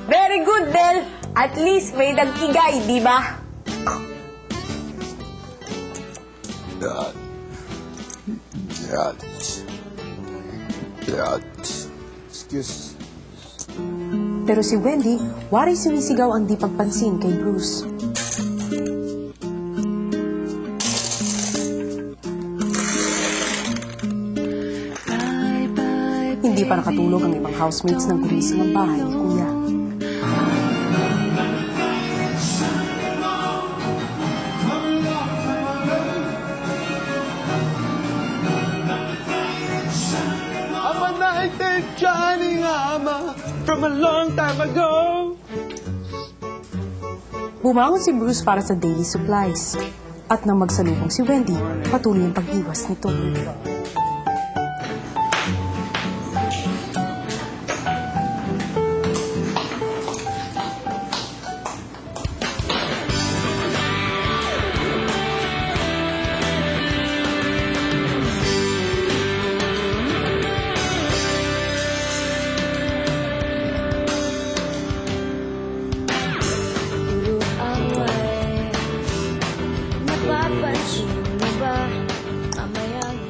Very good, Del. At least may dagkigay, di ba? Excuse. Pero si Wendy, waray sumisigaw ang di pagpansin kay Bruce. Hindi pa nakatulog ang ibang housemates ng gumising ang bahay ni Kuya. I'm a nighted Johnny Ama from a long time ago. Bumangon si Bruce para sa daily supplies. At nang magsalubong si Wendy, patuloy ang pag-iwas nito.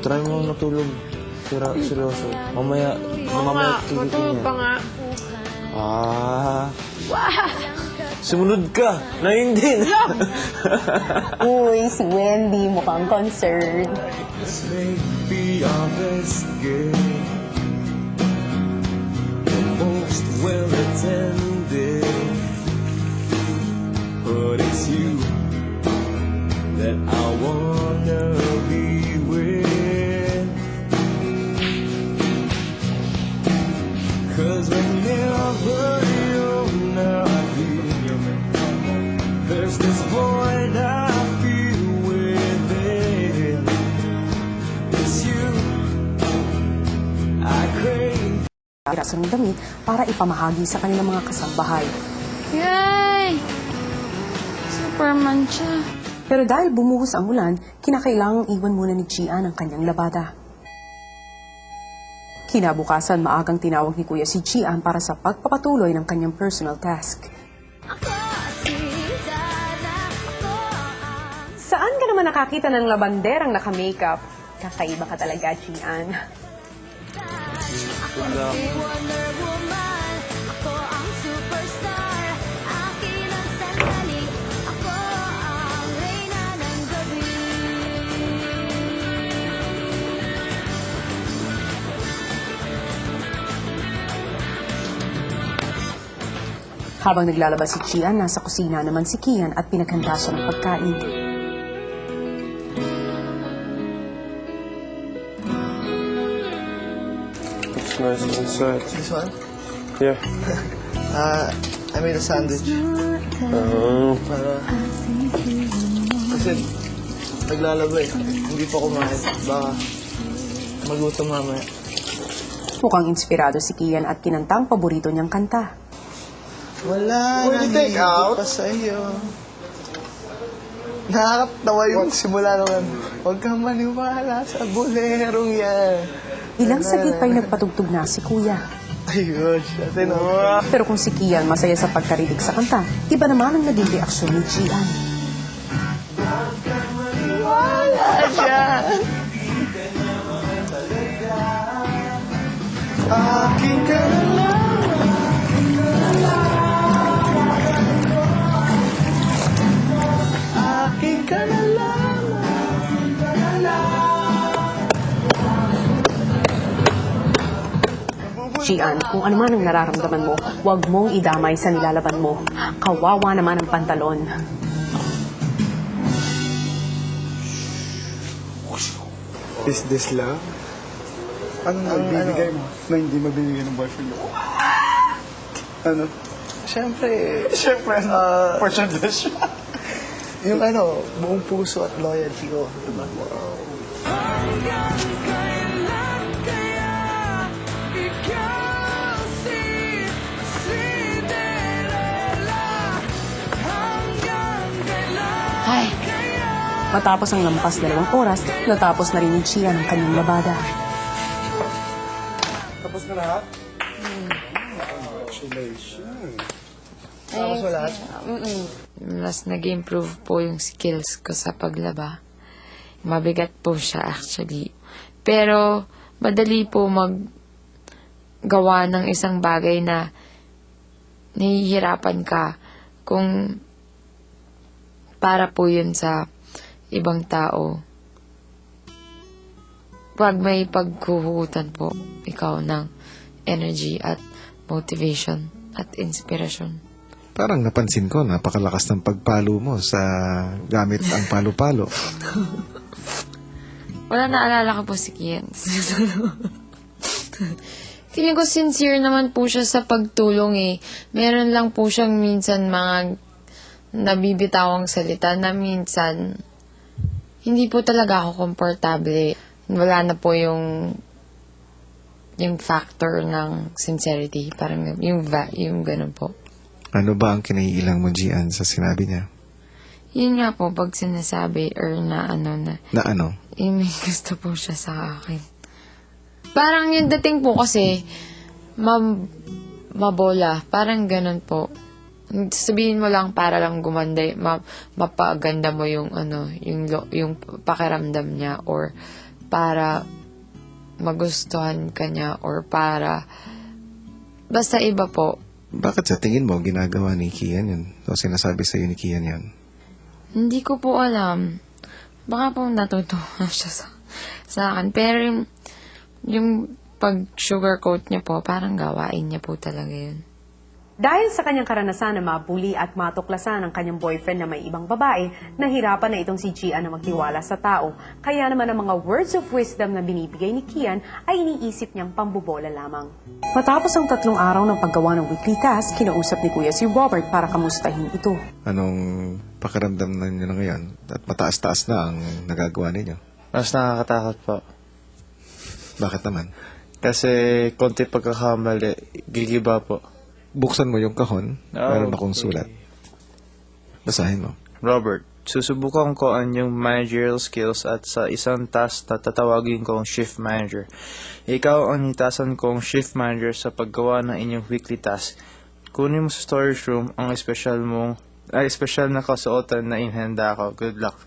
Try mo matulog. Seryoso. Mamaya Matulog pa nga. Sumunod ka. Na hindi. Uy, si Wendy mukhang concerned. Be our best game. The most well attended. But it's you that I wanna be with. 'Cause whenever you're not here, there's this void I feel within. It's you I crave. Pirasan ng damit para ipamahagi sa kanilang mga kasambahay. Yay! Superman siya. Pero dahil bumuhos ang ulan, kinakailangang iwan muna ni Gian ang kanyang labada. Kinabukasan, maagang tinawag ni Kuya si Gian para sa pagpapatuloy ng kanyang personal task. Saan ka naman nakakita ng labanderang naka-makeup? Kakaiba ka talaga, Gian. Habang naglalabas si Gian, nasa kusina naman si Kian at pinaghanda siya ng pagkain. It's nice inside. This one? Yeah. I made a sandwich. Para... Kasi naglalaba eh. Hindi pa kumain. Baka magutom mamaya. Mukhang inspirado si Kian at kinantang paborito niyang kanta. Wala, take out? pa sa'yo. Nakakatawa yung simula naman. Huwag kang maniwala sa bulerong yan. Ilang saglit pa'y nagpatugtog na si Kuya. Ayun, siya no. Pero kung si Kian masaya sa pagkarinig sa kanta, iba naman ang naging reaksyon ni Gian. Wala siya. Aking ka na lang. Aking ka na lang. Gian, kung ano man ang nararamdaman mo, huwag mong idamay sa nilalaban mo. Kawawa naman ang pantalon. Is this love? Anong nagbibigay mo na hindi mabibigay ng boyfriend mo? Ano? Siyempre, Portion dish. yung buong puso at loyalty ko. Diba? Ay, Matapos ang lampas 2 oras, natapos na rin ni Gian ang kanyang labada. Tapos na lahat? Congratulations. Tapos mo lahat? Mas nag-improve po yung skills ko sa paglaba. Mabigat po siya actually. Pero madali po maggawa ng isang bagay na nahihirapan ka kung para po yun sa ibang tao. Pag may paghuhugutan po ikaw ng energy at motivation at inspiration. Parang napansin ko, napakalakas ng pagpalo mo sa gamit ang palo-palo. Wala, naalala ko po si Kian. Feeling ko sincere naman po siya sa pagtulong eh. Meron lang po siyang minsan mga nabibitawang salita na minsan hindi po talaga ako komportable. Wala na po yung factor ng sincerity. Parang yung ganun po. Ano ba ang kinaiilang mo, Gian, sa sinabi niya? Yun nga po, pag sinasabi or na Na ano? may gusto po siya sa akin. Parang yung dating po kasi, mabola. Parang ganun po. Sabihin mo lang para lang gumanda, mapaganda mo yung yung pakiramdam niya or para magustuhan ka niya or para basta iba po. Bakit sa tingin mo ginagawa ni Kian yun? O sinasabi sa'yo ni Kian yan? Hindi ko po alam. Baka po natutuwa siya sa akin. Pero yung pag-sugarcoat niya po, parang gawain niya po talaga yun. Dahil sa kanyang karanasan na mabuli at matuklasan ng kanyang boyfriend na may ibang babae, nahirapan na itong si Gian na magtiwala sa tao. Kaya naman ang mga words of wisdom na binibigay ni Kian ay iniisip niyang pambobola lamang. Matapos ang 3 araw ng paggawa ng weekly task, kinausap ni Kuya si Robert para kamustahin ito. Anong pakiramdam na niyo na ngayon? At mataas-taas na ang nagagawa ninyo. Mas nakakatakot po. Bakit naman? Kasi konti pagkakamali, gigiba po. Buksan mo yung kahon, meron akong okay. sulat. Basahin mo. Robert, susubukan ko ang iyong managerial skills at sa isang task na tatawagin kong shift manager. Ikaw ang nitasan kong shift manager sa paggawa ng inyong weekly task. Kunin mo sa storage room ang espesyal na kasuotan na inhanda ko. Good luck.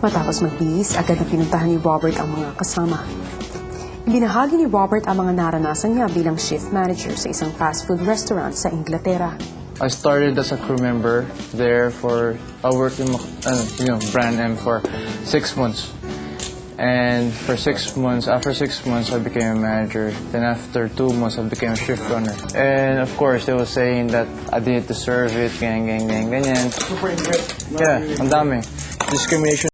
Matapos magbihis, agad na pinuntahan ni Robert ang mga kasama. Binahagi ni Robert ang mga naranasan niya bilang shift manager sa isang fast food restaurant sa Inglaterra. I started as a crew member there for working brand M for 6 months. And for 6 months, after 6 months, I became a manager. Then after 2 months, I became a shift runner. And of course, they were saying that I didn't deserve it, ganyan. Super great. Yeah, ang dami. Discrimination